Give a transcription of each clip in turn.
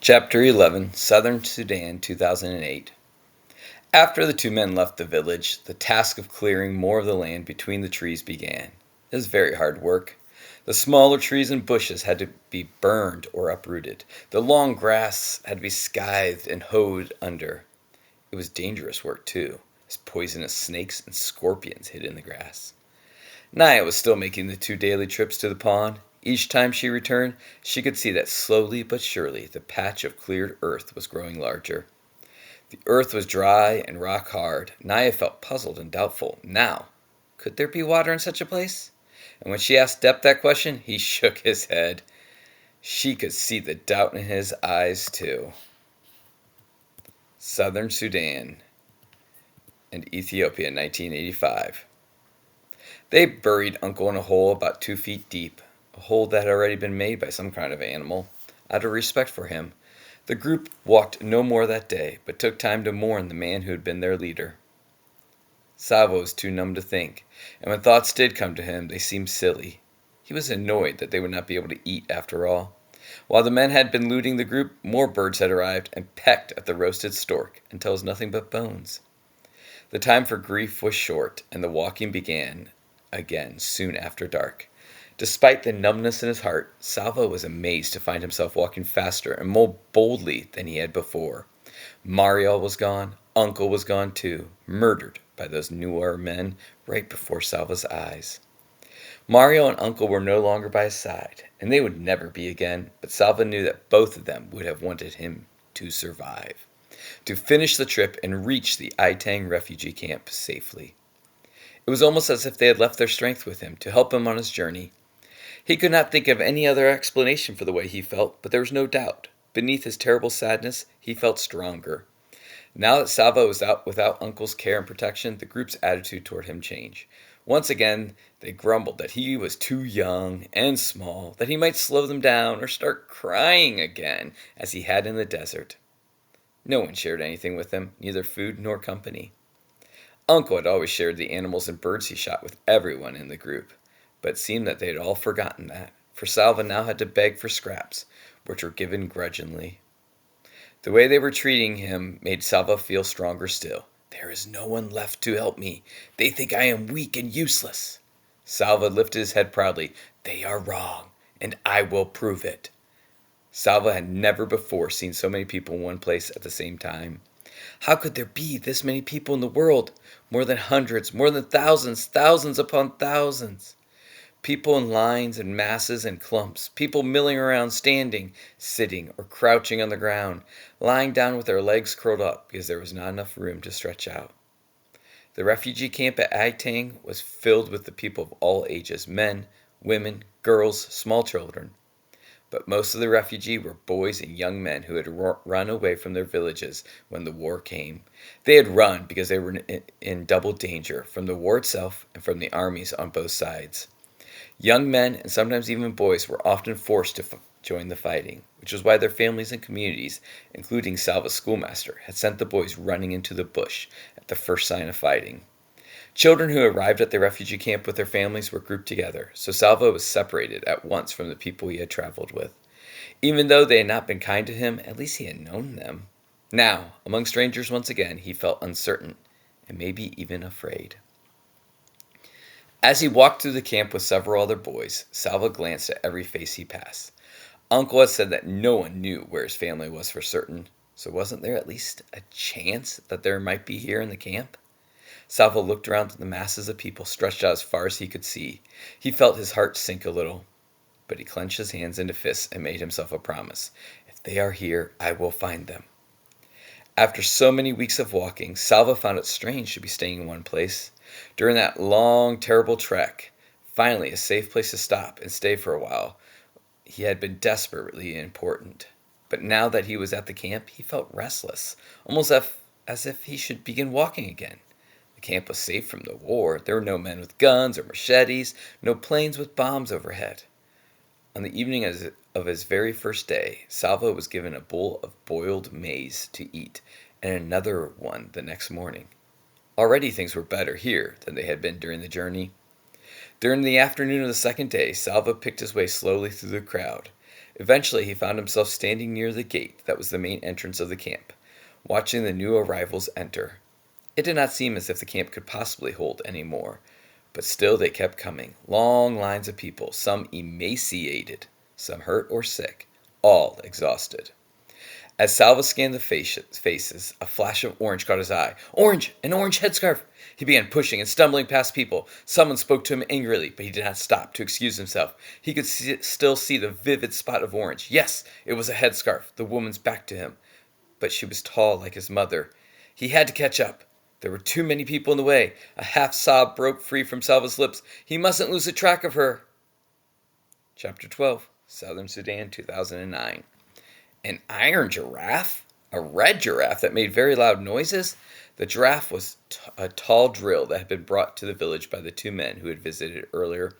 Chapter 11, Southern Sudan, 2008. After the two men left the village, the task of clearing more of the land between the trees began. It was very hard work. The smaller trees and bushes had to be burned or uprooted. The long grass had to be scythed and hoed under. It was dangerous work, too, as poisonous snakes and scorpions hid in the grass. Naya was still making the two daily trips to the pond. Each time she returned, she could see that slowly but surely the patch of cleared earth was growing larger. The earth was dry and rock hard. Naya felt puzzled and doubtful. Now, could there be water in such a place? And when she asked Depp that question, he shook his head. She could see the doubt in his eyes, too. Southern Sudan and Ethiopia, 1985. They buried Uncle in a hole about 2 feet deep, a hole that had already been made by some kind of animal. Out of respect for him, the group walked no more that day, but took time to mourn the man who had been their leader. Salvo was too numb to think, and when thoughts did come to him, they seemed silly. He was annoyed that they would not be able to eat after all. While the men had been looting the group, more birds had arrived and pecked at the roasted stork until it was nothing but bones. The time for grief was short, and the walking began again soon after dark. Despite the numbness in his heart, Salvo was amazed to find himself walking faster and more boldly than he had before. Mariel was gone, Uncle was gone too, murdered by those Nuer men right before Salvo's eyes. Mariel and Uncle were no longer by his side, and they would never be again, but Salvo knew that both of them would have wanted him to survive, to finish the trip and reach the Itang refugee camp safely. It was almost as if they had left their strength with him to help him on his journey. He could not think of any other explanation for the way he felt, but there was no doubt. Beneath his terrible sadness, he felt stronger. Now that Salvo was out without Uncle's care and protection, the group's attitude toward him changed. Once again, they grumbled that he was too young and small, that he might slow them down or start crying again, as he had in the desert. No one shared anything with him, neither food nor company. Uncle had always shared the animals and birds he shot with everyone in the group, but it seemed that they had all forgotten that, for Salvo now had to beg for scraps, which were given grudgingly. The way they were treating him made Salvo feel stronger still. There is no one left to help me. They think I am weak and useless. Salvo lifted his head proudly. They are wrong, and I will prove it. Salvo had never before seen so many people in one place at the same time. How could there be this many people in the world? More than hundreds, more than thousands, thousands upon thousands. People in lines and masses and clumps, people milling around standing, sitting, or crouching on the ground, lying down with their legs curled up because there was not enough room to stretch out. The refugee camp at Itang was filled with the people of all ages, men, women, girls, small children. But most of the refugees were boys and young men who had run away from their villages when the war came. They had run because they were in double danger, from the war itself and from the armies on both sides. Young men, and sometimes even boys, were often forced to join the fighting, which was why their families and communities, including Salva's schoolmaster, had sent the boys running into the bush at the first sign of fighting. Children who arrived at the refugee camp with their families were grouped together, so Salvo was separated at once from the people he had traveled with. Even though they had not been kind to him, at least he had known them. Now, among strangers once again, he felt uncertain, and maybe even afraid. As he walked through the camp with several other boys, Salvo glanced at every face he passed. Uncle had said that no one knew where his family was for certain, so wasn't there at least a chance that there might be here in the camp? Salvo looked around at the masses of people stretched out as far as he could see. He felt his heart sink a little, but he clenched his hands into fists and made himself a promise. If they are here, I will find them. After so many weeks of walking, Salvo found it strange to be staying in one place. During that long, terrible trek, finally a safe place to stop and stay for a while, he had been desperately important. But now that he was at the camp, he felt restless, almost as if he should begin walking again. The camp was safe from the war. There were no men with guns or machetes, no planes with bombs overhead. On the evening of his very first day, Salvo was given a bowl of boiled maize to eat, and another one the next morning. Already things were better here than they had been during the journey. During the afternoon of the second day, Salvo picked his way slowly through the crowd. Eventually, he found himself standing near the gate that was the main entrance of the camp, watching the new arrivals enter. It did not seem as if the camp could possibly hold any more, but still they kept coming, long lines of people, some emaciated, some hurt or sick, all exhausted. As Salva scanned the faces, a flash of orange caught his eye. Orange! An orange headscarf! He began pushing and stumbling past people. Someone spoke to him angrily, but he did not stop to excuse himself. He could still see the vivid spot of orange. Yes, it was a headscarf, the woman's back to him. But she was tall like his mother. He had to catch up. There were too many people in the way. A half sob broke free from Salva's lips. He mustn't lose the track of her. Chapter 12, Southern Sudan, 2009. An iron giraffe? A red giraffe that made very loud noises? The giraffe was a tall drill that had been brought to the village by the two men who had visited earlier.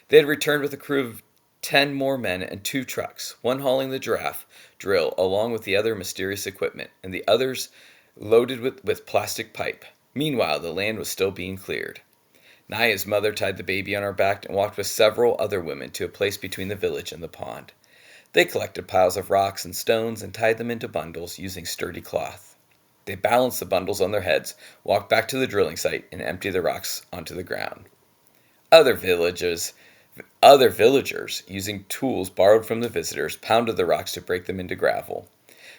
They had returned with a crew of 10 more men and 2 trucks, one hauling the giraffe drill along with the other mysterious equipment, and the others loaded with plastic pipe. Meanwhile, the land was still being cleared. Naya's mother tied the baby on her back and walked with several other women to a place between the village and the pond. They collected piles of rocks and stones and tied them into bundles using sturdy cloth. They balanced the bundles on their heads, walked back to the drilling site, and emptied the rocks onto the ground. Other villagers, using tools borrowed from the visitors, pounded the rocks to break them into gravel.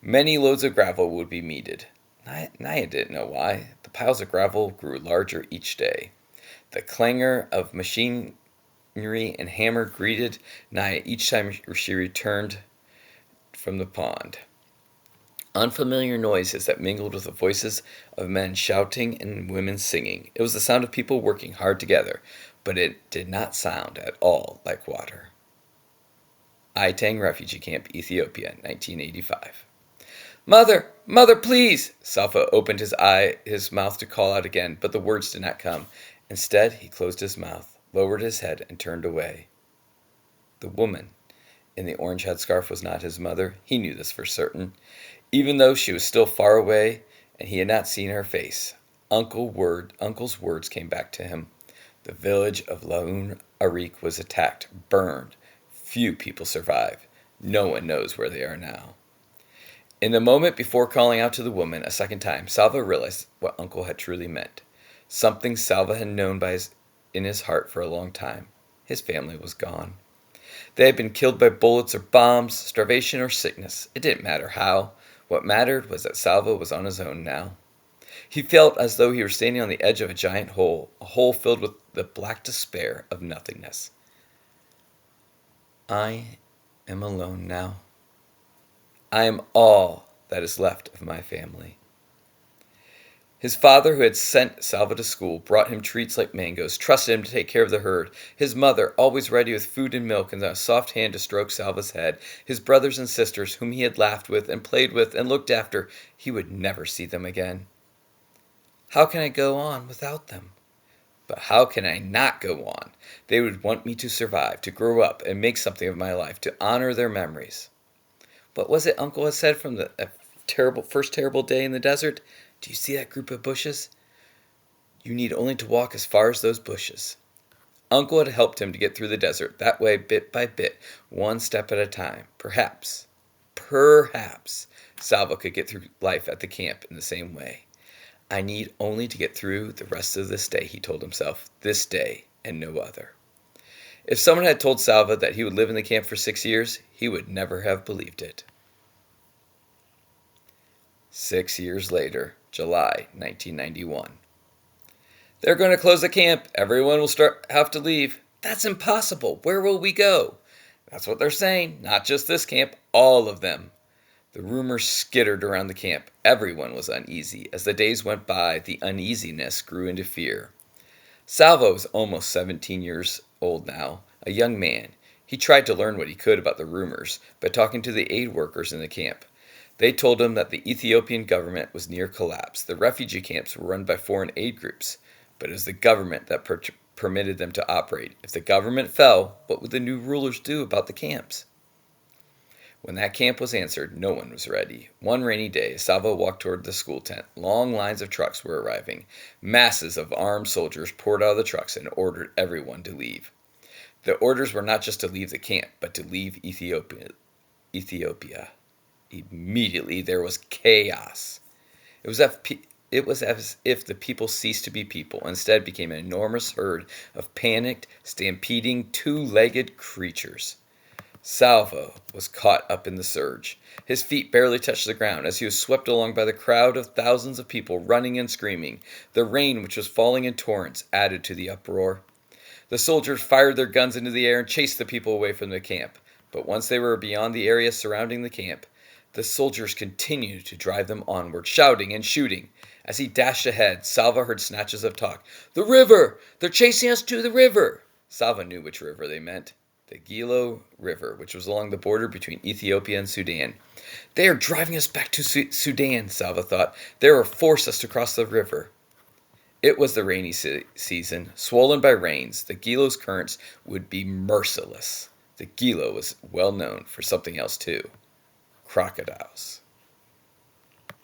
Many loads of gravel would be needed. Naya didn't know why. The piles of gravel grew larger each day. The clangor of machinery and hammer greeted Naya each time she returned from the pond. Unfamiliar noises that mingled with the voices of men shouting and women singing. It was the sound of people working hard together, but it did not sound at all like water. Aitang Refugee Camp, Ethiopia, 1985. Mother! Mother, please! Salva opened his mouth to call out again, but the words did not come. Instead, he closed his mouth, lowered his head, and turned away. The woman in the orange headscarf was not his mother. He knew this for certain. Even though she was still far away and he had not seen her face, Uncle's words came back to him. The village of Laun Arik was attacked, burned. Few people survived. No one knows where they are now. In the moment before calling out to the woman a second time, Salva realized what Uncle had truly meant. Something Salva had known in his heart for a long time. His family was gone. They had been killed by bullets or bombs, starvation or sickness. It didn't matter how. What mattered was that Salva was on his own now. He felt as though he were standing on the edge of a giant hole, a hole filled with the black despair of nothingness. I am alone now. I am all that is left of my family. His father, who had sent Salva to school, brought him treats like mangoes, trusted him to take care of the herd. His mother, always ready with food and milk and a soft hand to stroke Salva's head. His brothers and sisters, whom he had laughed with and played with and looked after. He would never see them again. How can I go on without them? But how can I not go on? They would want me to survive, to grow up and make something of my life, to honor their memories. What was it Uncle had said from the first terrible day in the desert? Do you see that group of bushes? You need only to walk as far as those bushes. Uncle had helped him to get through the desert, that way bit by bit, one step at a time. Perhaps, Salva could get through life at the camp in the same way. I need only to get through the rest of this day, he told himself, this day and no other. If someone had told Salva that he would live in the camp for 6 years, he would never have believed it. 6 years later, July 1991. They're going to close the camp. Everyone will have to leave. That's impossible. Where will we go? That's what they're saying. Not just this camp, all of them. The rumors skittered around the camp. Everyone was uneasy. As the days went by, the uneasiness grew into fear. Salva was almost 17 years old now, a young man. He tried to learn what he could about the rumors by talking to the aid workers in the camp. They told him that the Ethiopian government was near collapse. The refugee camps were run by foreign aid groups, but it was the government that permitted them to operate. If the government fell, what would the new rulers do about the camps? When that camp was answered, no one was ready. One rainy day, Salva walked toward the school tent. Long lines of trucks were arriving. Masses of armed soldiers poured out of the trucks and ordered everyone to leave. The orders were not just to leave the camp, but to leave Ethiopia. Ethiopia. Immediately there was chaos. It was as if the people ceased to be people, instead became an enormous herd of panicked, stampeding, two-legged creatures. Salvo was caught up in the surge. His feet barely touched the ground as he was swept along by the crowd of thousands of people running and screaming. The rain, which was falling in torrents, added to the uproar. The soldiers fired their guns into the air and chased the people away from the camp. But once they were beyond the area surrounding the camp, the soldiers continued to drive them onward, shouting and shooting. As he dashed ahead, Salva heard snatches of talk. "The river! They're chasing us to the river!" Salva knew which river they meant. The Gilo River, which was along the border between Ethiopia and Sudan. "They are driving us back to Sudan," Salva thought. "They will force us to cross the river." It was the rainy season. Swollen by rains, the Gilo's currents would be merciless. The Gilo was well known for something else too: crocodiles.